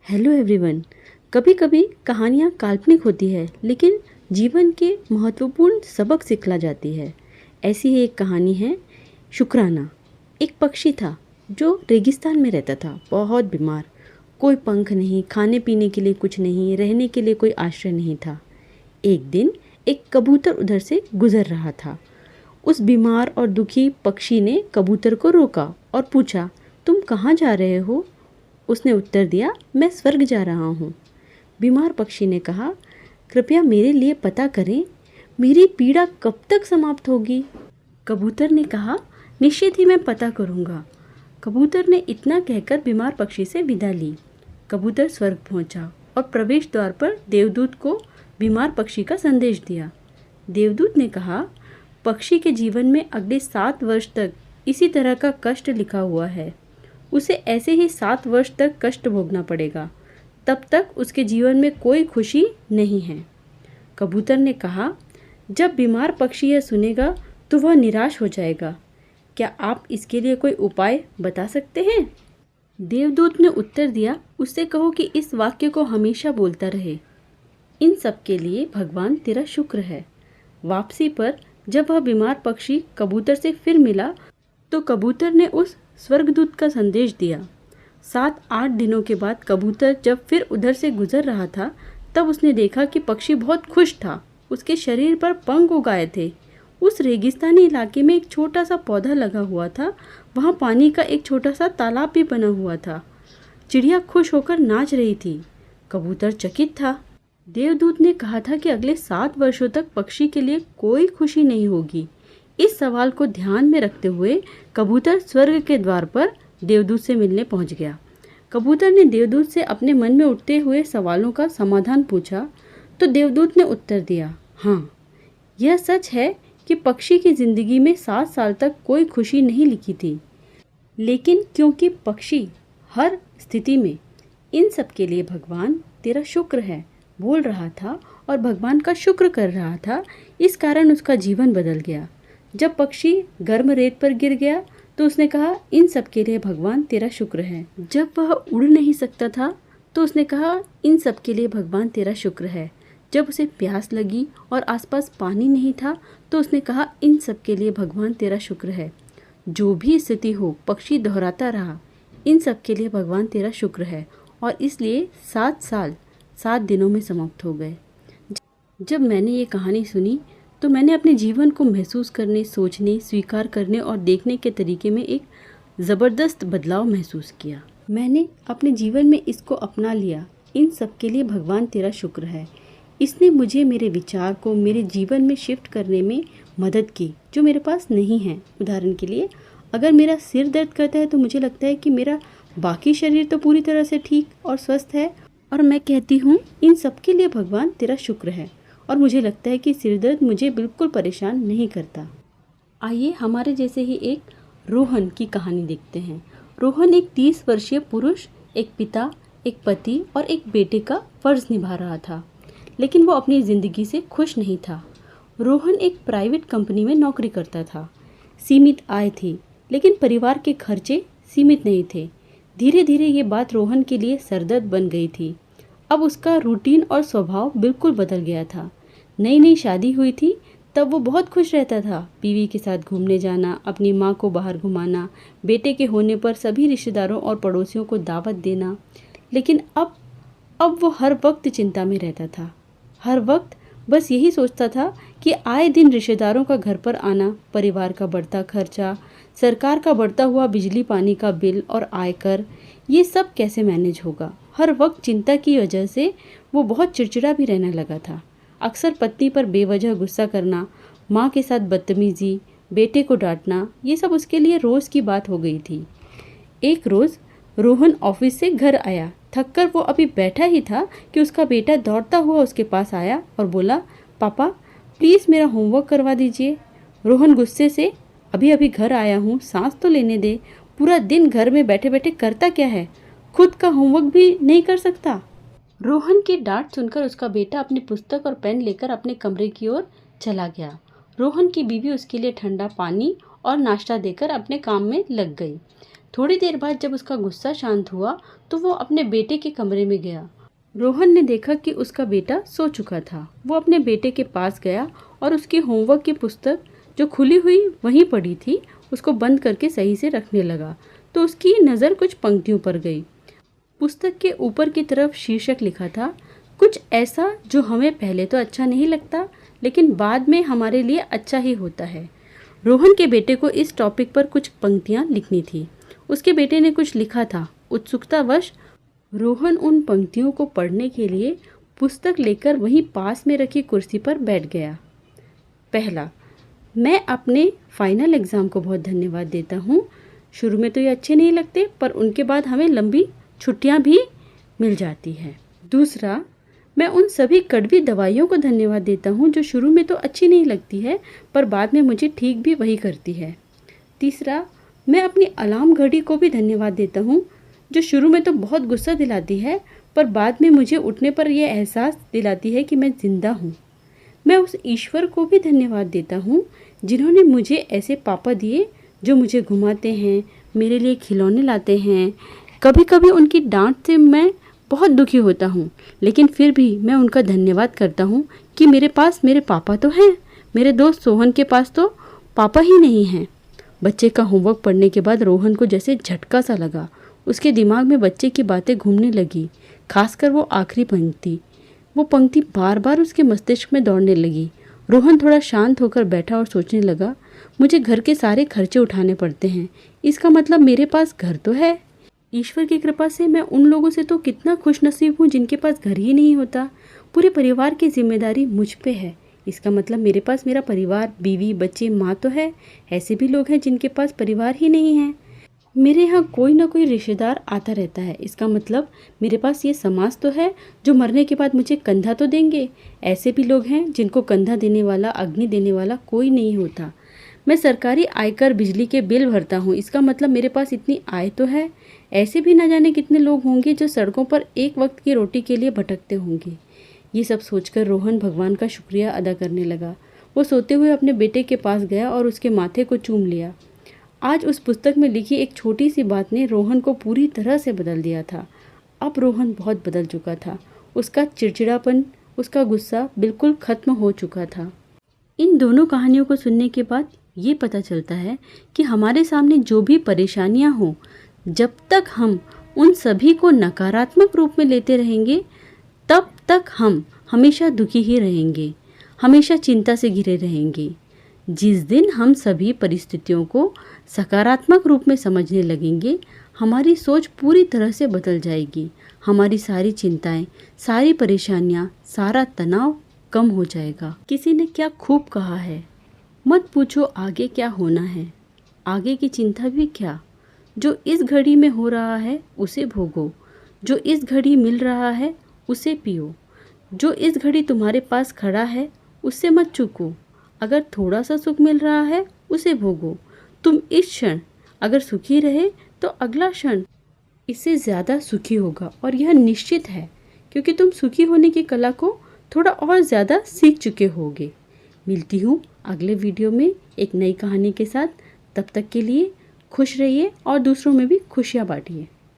Hello everyone. कभी कभी कहानियाँ काल्पनिक होती है लेकिन जीवन के महत्वपूर्ण सबक सिखला जाती है। ऐसी ही एक कहानी है शुक्राना। एक पक्षी था जो रेगिस्तान में रहता था, बहुत बीमार। कोई पंख नहीं, खाने पीने के लिए कुछ नहीं, रहने के लिए कोई आश्रय नहीं था। एक दिन एक कबूतर उधर से गुजर रहा था। उस बीमार और दुखी पक्षी ने कबूतर को रोका और पूछा, तुम कहाँ जा रहे हो? उसने उत्तर दिया, मैं स्वर्ग जा रहा हूँ। बीमार पक्षी ने कहा, कृपया मेरे लिए पता करें, मेरी पीड़ा कब तक समाप्त होगी? कबूतर ने कहा, निश्चित ही मैं पता करूँगा। कबूतर ने इतना कहकर बीमार पक्षी से विदा ली। कबूतर स्वर्ग पहुँचा और प्रवेश द्वार पर देवदूत को बीमार पक्षी का संदेश दिया। देवदूत ने कहा, पक्षी के जीवन में अगले 7 वर्ष तक इसी तरह का कष्ट लिखा हुआ है। उसे ऐसे ही 7 वर्ष तक कष्ट भोगना पड़ेगा। तब तक उसके जीवन में कोई खुशी नहीं है। कबूतर ने कहा, जब बीमार पक्षी यह सुनेगा तो वह निराश हो जाएगा। क्या आप इसके लिए कोई उपाय बता सकते हैं? देवदूत ने उत्तर दिया, उससे कहो कि इस वाक्य को हमेशा बोलता रहे, इन सब के लिए भगवान तेरा शुक्र है। वापसी पर जब वह बीमार पक्षी कबूतर से फिर मिला तो कबूतर ने उस स्वर्गदूत का संदेश दिया। 7-8 दिनों के बाद कबूतर जब फिर उधर से गुजर रहा था तब उसने देखा कि पक्षी बहुत खुश था। उसके शरीर पर पंख उग आए थे। उस रेगिस्तानी इलाके में एक छोटा सा पौधा लगा हुआ था। वहाँ पानी का एक छोटा सा तालाब भी बना हुआ था। चिड़िया खुश होकर नाच रही थी। कबूतर चकित था। देवदूत ने कहा था कि अगले 7 वर्षों तक पक्षी के लिए कोई खुशी नहीं होगी। इस सवाल को ध्यान में रखते हुए कबूतर स्वर्ग के द्वार पर देवदूत से मिलने पहुंच गया। कबूतर ने देवदूत से अपने मन में उठते हुए सवालों का समाधान पूछा तो देवदूत ने उत्तर दिया, हाँ, यह सच है कि पक्षी की जिंदगी में 7 साल तक कोई खुशी नहीं लिखी थी, लेकिन क्योंकि पक्षी हर स्थिति में इन सब के लिए भगवान तेरा शुक्र है बोल रहा था और भगवान का शुक्र कर रहा था, इस कारण उसका जीवन बदल गया। जब पक्षी गर्म रेत पर गिर गया तो उसने कहा, इन सब के लिए भगवान तेरा शुक्र है। जब वह उड़ नहीं सकता था तो उसने कहा, इन सब के लिए भगवान तेरा शुक्र है। जब उसे प्यास लगी और आसपास पानी नहीं था तो उसने कहा, इन सब के लिए भगवान तेरा शुक्र है। जो भी स्थिति हो, पक्षी दोहराता रहा, इन सब के लिए भगवान तेरा शुक्र है। और इसलिए 7 साल 7 दिनों में समाप्त हो गए। जब मैंने ये कहानी सुनी तो मैंने अपने जीवन को महसूस करने, सोचने, स्वीकार करने और देखने के तरीके में एक ज़बरदस्त बदलाव महसूस किया। मैंने अपने जीवन में इसको अपना लिया। इन सब के लिए भगवान तेरा शुक्र है। इसने मुझे मेरे विचार को मेरे जीवन में शिफ्ट करने में मदद की जो मेरे पास नहीं है। उदाहरण के लिए, अगर मेरा सिर दर्द करता है तो मुझे लगता है कि मेरा बाकी शरीर तो पूरी तरह से ठीक और स्वस्थ है और मैं कहती हूँ, इन सब के लिए भगवान तेरा शुक्र है। और मुझे लगता है कि सिर दर्द मुझे बिल्कुल परेशान नहीं करता। आइए हमारे जैसे ही एक रोहन की कहानी देखते हैं। रोहन एक 30 वर्षीय पुरुष, एक पिता, एक पति और एक बेटे का फर्ज निभा रहा था, लेकिन वो अपनी ज़िंदगी से खुश नहीं था। रोहन एक प्राइवेट कंपनी में नौकरी करता था। सीमित आय थी, लेकिन परिवार के खर्चे सीमित नहीं थे। धीरे धीरे ये बात रोहन के लिए सरदर्द बन गई थी। अब उसका रूटीन और स्वभाव बिल्कुल बदल गया था। नई नई शादी हुई थी तब वो बहुत खुश रहता था। बीवी के साथ घूमने जाना, अपनी माँ को बाहर घुमाना, बेटे के होने पर सभी रिश्तेदारों और पड़ोसियों को दावत देना। लेकिन अब वो हर वक्त चिंता में रहता था। हर वक्त बस यही सोचता था कि आए दिन रिश्तेदारों का घर पर आना, परिवार का बढ़ता खर्चा, सरकार का बढ़ता हुआ बिजली पानी का बिल और आयकर, ये सब कैसे मैनेज होगा। हर वक्त चिंता की वजह से वो बहुत चिड़चिड़ा भी रहने लगा था। अक्सर पत्नी पर बेवजह गुस्सा करना, माँ के साथ बदतमीजी, बेटे को डांटना, ये सब उसके लिए रोज़ की बात हो गई थी। एक रोज़ रोहन ऑफिस से घर आया। थककर वो अभी बैठा ही था कि उसका बेटा दौड़ता हुआ उसके पास आया और बोला, पापा प्लीज़ मेरा होमवर्क करवा दीजिए। रोहन गुस्से से, अभी अभी घर आया हूँ, सांस तो लेने दे। पूरा दिन घर में बैठे बैठे करता क्या है, खुद का होमवर्क भी नहीं कर सकता। रोहन की डांट सुनकर उसका बेटा अपनी पुस्तक और पेन लेकर अपने कमरे की ओर चला गया। रोहन की बीवी उसके लिए ठंडा पानी और नाश्ता देकर अपने काम में लग गई। थोड़ी देर बाद जब उसका गुस्सा शांत हुआ तो वो अपने बेटे के कमरे में गया। रोहन ने देखा कि उसका बेटा सो चुका था। वो अपने बेटे के पास गया और उसकी होमवर्क की पुस्तक जो खुली हुई वहीं पड़ी थी उसको बंद करके सही से रखने लगा तो उसकी नज़र कुछ पंक्तियों पर गई। पुस्तक के ऊपर की तरफ शीर्षक लिखा था, कुछ ऐसा जो हमें पहले तो अच्छा नहीं लगता लेकिन बाद में हमारे लिए अच्छा ही होता है। रोहन के बेटे को इस टॉपिक पर कुछ पंक्तियाँ लिखनी थी। उसके बेटे ने कुछ लिखा था। उत्सुकतावश रोहन उन पंक्तियों को पढ़ने के लिए पुस्तक लेकर वहीं पास में रखी कुर्सी पर बैठ गया। पहला, मैं अपने फाइनल एग्ज़ाम को बहुत धन्यवाद देता हूँ। शुरू में तो ये अच्छे नहीं लगते पर उनके बाद हमें लंबी छुट्टियाँ भी मिल जाती हैं। दूसरा, मैं उन सभी कड़वी दवाइयों को धन्यवाद देता हूँ जो शुरू में तो अच्छी नहीं लगती है पर बाद में मुझे ठीक भी वही करती है। तीसरा, मैं अपनी अलार्म घड़ी को भी धन्यवाद देता हूँ जो शुरू में तो बहुत गुस्सा दिलाती है पर बाद में मुझे उठने पर यह एहसास दिलाती है कि मैं ज़िंदा हूँ। मैं उस ईश्वर को भी धन्यवाद देता हूँ जिन्होंने मुझे ऐसे पापा दिए जो मुझे घुमाते हैं, मेरे लिए खिलौने लाते हैं। कभी कभी उनकी डांट से मैं बहुत दुखी होता हूँ लेकिन फिर भी मैं उनका धन्यवाद करता हूँ कि मेरे पास मेरे पापा तो हैं। मेरे दोस्त सोहन के पास तो पापा ही नहीं हैं। बच्चे का होमवर्क पढ़ने के बाद रोहन को जैसे झटका सा लगा। उसके दिमाग में बच्चे की बातें घूमने लगी, खासकर वो आखिरी पंक्ति। वो पंक्ति बार बार उसके मस्तिष्क में दौड़ने लगी। रोहन थोड़ा शांत होकर बैठा और सोचने लगा, मुझे घर के सारे खर्चे उठाने पड़ते हैं, इसका मतलब मेरे पास घर तो है। ईश्वर की कृपा से मैं उन लोगों से तो कितना खुशनसीब हूँ जिनके पास घर ही नहीं होता। पूरे परिवार की जिम्मेदारी मुझ पे है, इसका मतलब मेरे पास मेरा परिवार, बीवी, बच्चे, माँ तो है। ऐसे भी लोग हैं जिनके पास परिवार ही नहीं है। मेरे यहाँ कोई ना कोई रिश्तेदार आता रहता है, इसका मतलब मेरे पास ये समाज तो है जो मरने के बाद मुझे कंधा तो देंगे। ऐसे भी लोग हैं जिनको कंधा देने वाला, अग्नि देने वाला कोई नहीं होता। मैं सरकारी आयकर, बिजली के बिल भरता हूँ, इसका मतलब मेरे पास इतनी आय तो है। ऐसे भी न जाने कितने लोग होंगे जो सड़कों पर एक वक्त की रोटी के लिए भटकते होंगे। ये सब सोचकर रोहन भगवान का शुक्रिया अदा करने लगा। वो सोते हुए अपने बेटे के पास गया और उसके माथे को चूम लिया। आज उस पुस्तक में लिखी एक छोटी सी बात ने रोहन को पूरी तरह से बदल दिया था। अब रोहन बहुत बदल चुका था। उसका चिड़चिड़ापन, उसका गुस्सा बिल्कुल खत्म हो चुका था। इन दोनों कहानियों को सुनने के बाद ये पता चलता है कि हमारे सामने जो भी परेशानियां हों, जब तक हम उन सभी को नकारात्मक रूप में लेते रहेंगे तब तक हम हमेशा दुखी ही रहेंगे, हमेशा चिंता से घिरे रहेंगे। जिस दिन हम सभी परिस्थितियों को सकारात्मक रूप में समझने लगेंगे, हमारी सोच पूरी तरह से बदल जाएगी। हमारी सारी चिंताएं, सारी परेशानियां, सारा तनाव कम हो जाएगा। किसी ने क्या खूब कहा है, मत पूछो आगे क्या होना है, आगे की चिंता भी क्या। जो इस घड़ी में हो रहा है उसे भोगो, जो इस घड़ी मिल रहा है उसे पियो, जो इस घड़ी तुम्हारे पास खड़ा है उससे मत चूको। अगर थोड़ा सा सुख मिल रहा है उसे भोगो। तुम इस क्षण अगर सुखी रहे तो अगला क्षण इससे ज़्यादा सुखी होगा और यह निश्चित है, क्योंकि तुम सुखी होने की कला को थोड़ा और ज़्यादा सीख चुके होगे। मिलती हूँ अगले वीडियो में एक नई कहानी के साथ। तब तक के लिए खुश रहिए और दूसरों में भी खुशियाँ बांटिए।